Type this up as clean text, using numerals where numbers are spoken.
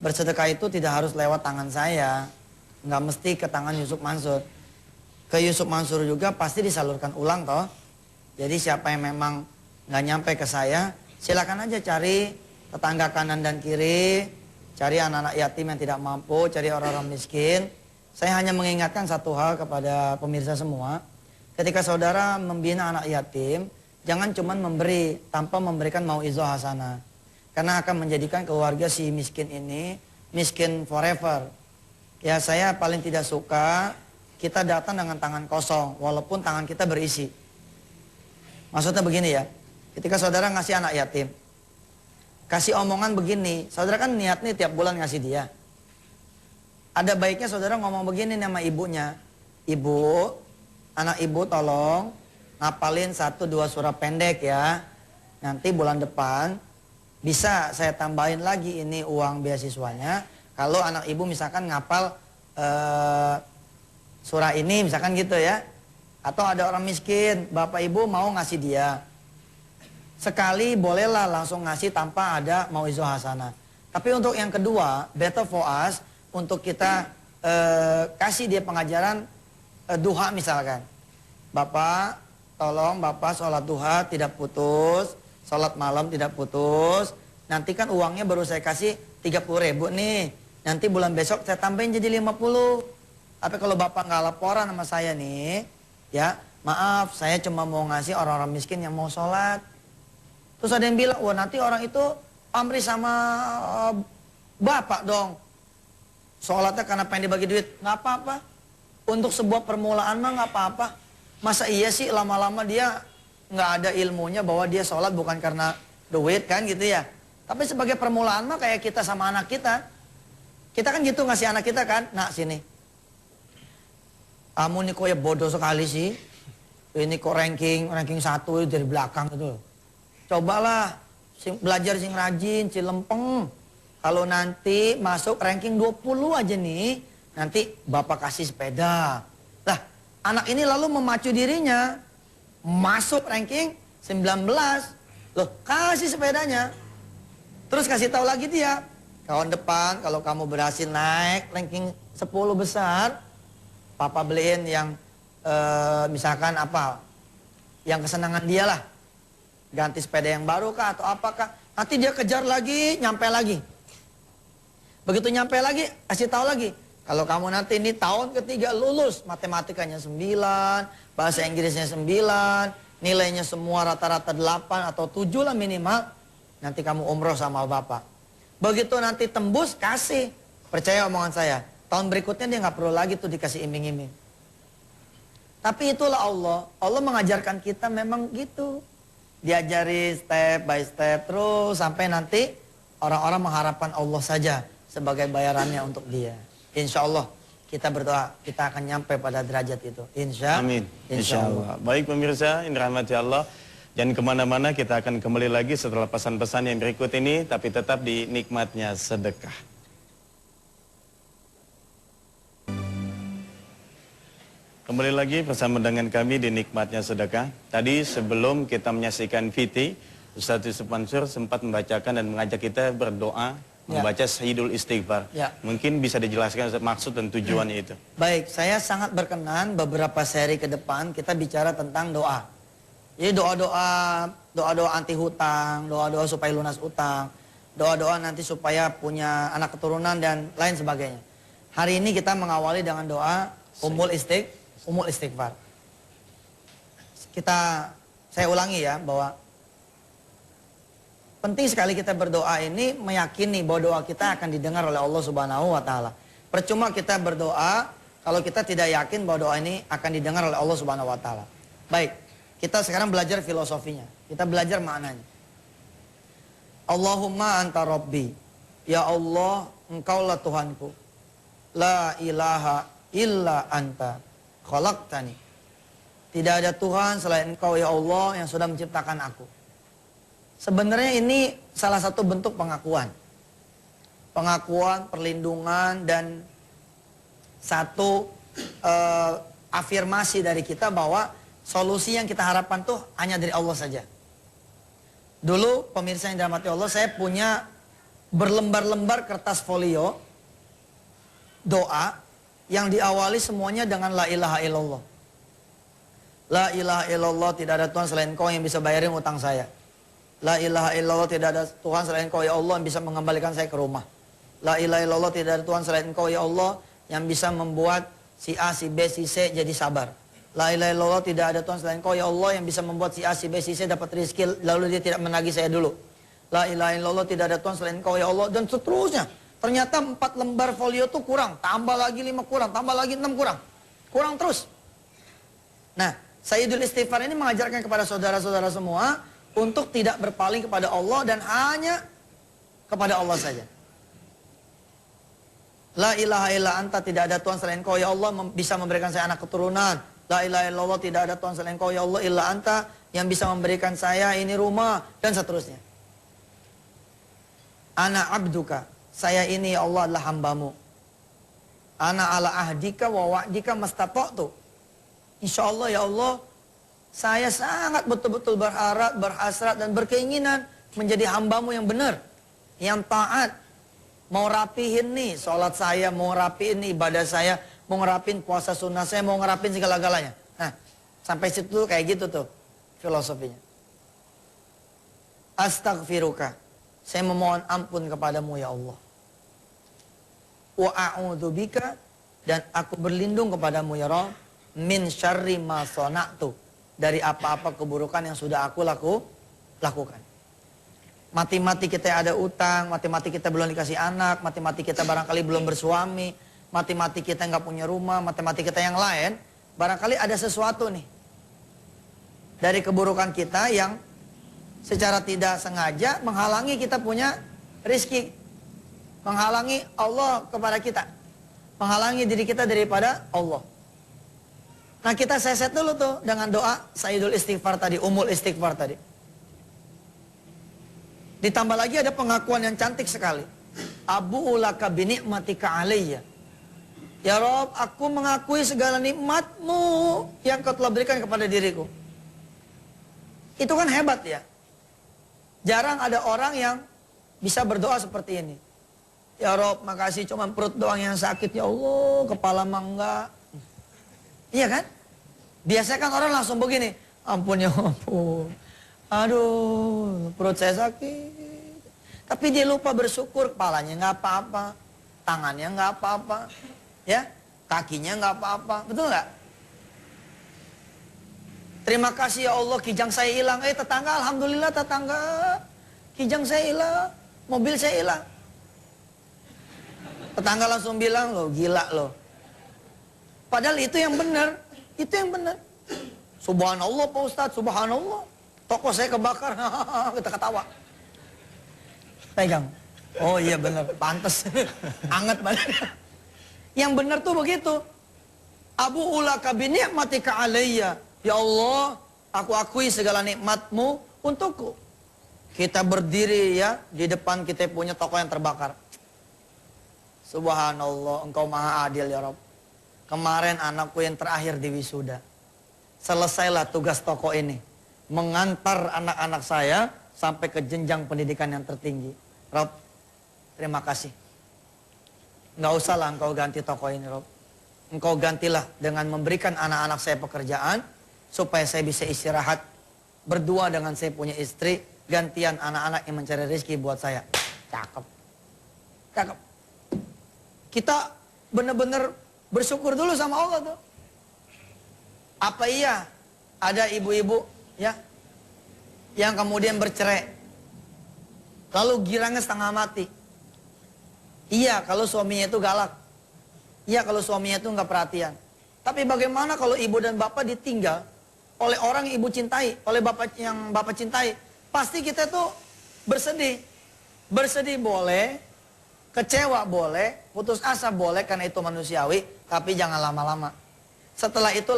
bersedekah itu tidak harus lewat tangan saya. Nggak mesti ke tangan Yusuf Mansur. Ke Yusuf Mansur juga pasti disalurkan ulang toh. Jadi siapa yang memang nggak nyampe ke saya, silakan aja cari tetangga kanan dan kiri, cari anak-anak yatim yang tidak mampu, cari orang-orang miskin. Saya hanya mengingatkan satu hal kepada pemirsa semua. Ketika saudara membina anak yatim, jangan cuma memberi tanpa memberikan mauizah hasanah. Karena akan menjadikan keluarga si miskin ini miskin forever. Ya, saya paling tidak suka kita datang dengan tangan kosong walaupun tangan kita berisi. Maksudnya begini ya, ketika saudara ngasih anak yatim, kasih omongan begini, saudara kan niat nih tiap bulan ngasih dia. Ada baiknya saudara ngomong begini sama ibunya, ibu, anak ibu tolong ngapalin 1-2 surah pendek ya. Nanti bulan depan bisa saya tambahin lagi ini uang beasiswanya. Kalau anak ibu misalkan ngapal surah ini misalkan gitu ya. Atau ada orang miskin, bapak ibu mau ngasih dia. Sekali bolehlah langsung ngasih tanpa ada mauizah hasanah. Tapi untuk yang kedua, better for us, untuk kita kasih dia pengajaran duha misalkan. Bapak, tolong bapak sholat duha tidak putus, sholat malam tidak putus. Nanti kan uangnya baru saya kasih 30.000 nih. Nanti bulan besok saya tambahin jadi 50. Tapi kalau bapak nggak laporan sama saya nih, ya maaf saya cuma mau ngasih orang-orang miskin yang mau sholat. Terus ada yang bilang, wah nanti orang itu amri sama bapak dong. Sholatnya karena pengen dibagi duit. Nggak apa-apa. Untuk sebuah permulaan mah nggak apa-apa. Masa iya sih lama-lama dia nggak ada ilmunya bahwa dia sholat bukan karena duit kan gitu ya. Tapi sebagai permulaan mah kayak kita sama anak kita. Kita kan gitu ngasih anak kita kan. Nah sini. Kamu nih kok ya bodoh sekali sih. Ini kok ranking 1 dari belakang gitu. Cobalah belajar sing rajin, cilempeng. Kalau nanti masuk ranking 20 aja nih, nanti bapak kasih sepeda. Lah, anak ini lalu memacu dirinya masuk ranking 19. Loh, kasih sepedanya. Terus kasih tahu lagi dia, kawan depan kalau kamu berhasil naik ranking 10 besar, papa beliin yang misalkan apa, yang kesenangan dia lah. Ganti sepeda yang baru kah atau apakah. Nanti dia kejar lagi, nyampe lagi. Begitu nyampe lagi, kasih tahu lagi. Kalau kamu nanti ini tahun ketiga lulus, matematikanya 9, bahasa Inggrisnya 9, nilainya semua rata-rata 8 atau 7 lah minimal. Nanti kamu umroh sama bapak. Begitu nanti tembus, kasih. Percaya omongan saya. Tahun berikutnya dia nggak perlu lagi tuh dikasih iming-iming. Tapi itulah Allah. Allah mengajarkan kita memang gitu. Diajari step by step terus sampai nanti orang-orang mengharapkan Allah saja sebagai bayarannya untuk dia. Insya Allah kita berdoa kita akan nyampe pada derajat itu. Amin. Insya Allah. Baik pemirsa, ini rahmati Allah. Jangan kemana-mana, kita akan kembali lagi setelah pesan-pesan yang berikut ini, tapi tetap di nikmatnya sedekah. Kembali lagi bersama dengan kami di nikmatnya sedekah. Tadi sebelum kita menyaksikan VT, Ustaz Yusuf Mansur sempat membacakan dan mengajak kita berdoa, membaca Sayyidul Istighfar. Mungkin bisa dijelaskan maksud dan tujuannya itu. Baik, saya sangat berkenan beberapa seri ke depan kita bicara tentang doa. Jadi doa-doa anti hutang, doa-doa supaya lunas utang, doa-doa nanti supaya punya anak keturunan dan lain sebagainya. Hari ini kita mengawali dengan doa Umul Istighfar. Saya ulangi ya bahwa penting sekali kita berdoa ini meyakini bahwa doa kita akan didengar oleh Allah Subhanahu wa taala. Percuma kita berdoa kalau kita tidak yakin bahwa doa ini akan didengar oleh Allah Subhanahu wa taala. Baik, kita sekarang belajar filosofinya. Kita belajar maknanya. Allahumma anta rabbi. Ya Allah, engkaulah Tuhanku. La ilaha illa anta khalaqtani. Tidak ada Tuhan selain engkau ya Allah yang sudah menciptakan aku. Sebenarnya ini salah satu bentuk pengakuan. Pengakuan, perlindungan, dan satu afirmasi dari kita bahwa solusi yang kita harapkan tuh hanya dari Allah saja. Dulu pemirsa yang dirahmati Allah, saya punya berlembar-lembar kertas folio doa yang diawali semuanya dengan la ilaha illallah. La ilaha illallah, tidak ada Tuhan selain Kau yang bisa bayarin utang saya. La ilaha illallah, tidak ada Tuhan selain Kau ya Allah yang bisa mengembalikan saya ke rumah. La ilaha illallah, tidak ada Tuhan selain Kau ya Allah yang bisa membuat si A, si B, si C jadi sabar. La ilaha illallah, tidak ada Tuhan selain Kau ya Allah yang bisa membuat si A, si B, si C dapat rezeki lalu dia tidak menagih saya dulu. La ilaha illallah, tidak ada Tuhan selain Kau ya Allah, dan seterusnya. Ternyata 4 lembar folio tuh kurang, tambah lagi 5 kurang, tambah lagi 6 kurang. Kurang terus. Nah, Sayyidul Istighfar ini mengajarkan kepada saudara-saudara semua untuk tidak berpaling kepada Allah dan hanya kepada Allah saja. La ilaha illa anta, tidak ada Tuhan selain Kau ya Allah bisa memberikan saya anak keturunan. La ilaha illallah, tidak ada Tuhan selain Kau ya Allah illa anta yang bisa memberikan saya ini rumah, dan seterusnya. Ana abduka, saya ini ya Allah adalah hambamu. Ana ala ahdika wa wa'dika mastata'tu. Insya Allah ya Allah, saya sangat betul-betul berharap, berhasrat dan berkeinginan menjadi hambamu yang benar, yang taat. Mau rapihin nih sholat saya, mau rapihin nih ibadah saya, mau ngerapin puasa sunnah saya, mau ngerapin segala-galanya. Nah, sampai situ kayak gitu tuh filosofinya. Astaghfiruka, saya memohon ampun kepadamu ya Allah. Wa a'udzubika, dan aku berlindung kepadamu ya Rabb, min syarri ma sona'tu, dari apa-apa keburukan yang sudah aku lakukan. Mati-mati kita ada utang, mati-mati kita belum dikasih anak, mati-mati kita barangkali belum bersuami, mati-mati kita nggak punya rumah, mati-mati kita yang lain, barangkali ada sesuatu nih dari keburukan kita yang secara tidak sengaja menghalangi kita punya rizki, menghalangi Allah kepada kita, menghalangi diri kita daripada Allah. Nah, kita seset dulu tuh dengan doa Sayyidul Istighfar tadi, Umul Istighfar tadi. Ditambah lagi ada pengakuan yang cantik sekali. Abu'u laka binikmatika alayya. Ya Rob, aku mengakui segala nikmatmu yang Kau telah berikan kepada diriku. Itu kan hebat ya. Jarang ada orang yang bisa berdoa seperti ini. Ya Rob, makasih, cuma perut doang yang sakit. Ya Allah, kepala mah enggak. Iya kan? Biasanya kan orang langsung begini. Ampun ya ampun. Aduh, perut saya sakit. Tapi dia lupa bersyukur, kepalanya nggak apa-apa, tangannya nggak apa-apa, ya, kakinya nggak apa-apa, betul nggak? Terima kasih ya Allah, kijang saya hilang. Tetangga, alhamdulillah tetangga, kijang saya hilang, mobil saya hilang. Tetangga langsung bilang, lo gila lo. Padahal itu yang benar, itu yang benar. Subhanallah Pak Ustadz, subhanallah. Toko saya kebakar, kita ketawa. Pegang. Oh iya benar, pantas. Anget banget. Yang benar tuh begitu. Abu ulaka binikmatika alayya. Ya Allah, aku akui segala nikmatmu untukku. Kita berdiri ya, di depan kita punya toko yang terbakar. Subhanallah, Engkau maha adil ya Rabb. Kemarin anakku yang terakhir di wisuda. Selesailah tugas toko ini. Mengantar anak-anak saya sampai ke jenjang pendidikan yang tertinggi. Rob, terima kasih. Nggak usahlah Engkau ganti toko ini, Rob. Engkau gantilah dengan memberikan anak-anak saya pekerjaan, supaya saya bisa istirahat. Berdua dengan saya punya istri, gantian anak-anak yang mencari rezeki buat saya. Cakep. Cakep. Kita benar-benar bersyukur dulu sama Allah tuh. Apa iya ada ibu-ibu ya, yang kemudian bercerai, lalu girangnya setengah mati? Iya kalau suaminya itu galak, iya kalau suaminya itu nggak perhatian. Tapi bagaimana kalau ibu dan bapak ditinggal oleh orang yang ibu cintai, oleh bapak yang bapak cintai? Pasti kita tuh bersedih. Bersedih boleh, kecewa boleh, putus asa boleh, karena itu manusiawi, tapi jangan lama-lama. Setelah itu